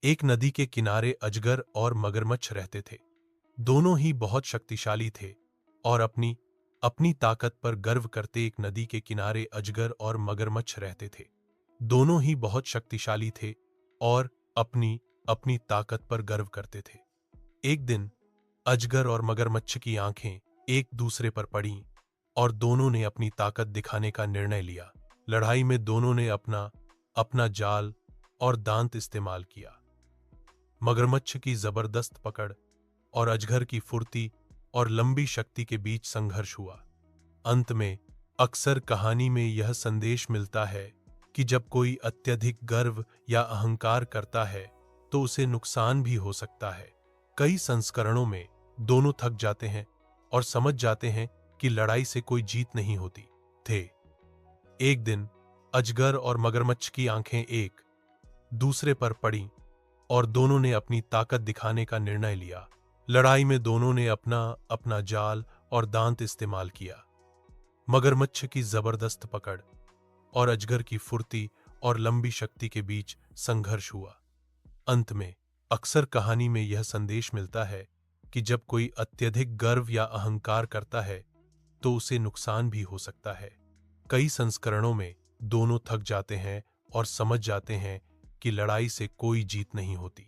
एक नदी के किनारे अजगर और मगरमच्छ रहते थे। दोनों ही बहुत शक्तिशाली थे और अपनी अपनी ताकत पर गर्व करते। एक नदी के किनारे अजगर और मगरमच्छ रहते थे। दोनों ही बहुत शक्तिशाली थे और अपनी अपनी ताकत पर गर्व करते थे। एक दिन अजगर और मगरमच्छ की आंखें एक दूसरे पर पड़ीं और दोनों ने अपनी ताकत दिखाने का निर्णय लिया। लड़ाई में दोनों ने अपना अपना जाल और दांत इस्तेमाल किया। मगरमच्छ की जबरदस्त पकड़ और अजगर की फुर्ती और लंबी शक्ति के बीच संघर्ष हुआ। अंत में अक्सर कहानी में यह संदेश मिलता है कि जब कोई अत्यधिक गर्व या अहंकार करता है तो उसे नुकसान भी हो सकता है। कई संस्करणों में दोनों थक जाते हैं और समझ जाते हैं कि लड़ाई से कोई जीत नहीं होती थे। एक दिन अजगर और मगरमच्छ की आंखें एक दूसरे पर पड़ीं और दोनों ने अपनी ताकत दिखाने का निर्णय लिया। लड़ाई में दोनों ने अपना अपना जाल और दांत इस्तेमाल किया। मगरमच्छ की जबरदस्त पकड़ और अजगर की फुर्ती और लंबी शक्ति के बीच संघर्ष हुआ। अंत में अक्सर कहानी में यह संदेश मिलता है कि जब कोई अत्यधिक गर्व या अहंकार करता है तो उसे नुकसान भी हो सकता है। कई संस्करणों में दोनों थक जाते हैं और समझ जाते हैं कि लड़ाई से कोई जीत नहीं होती।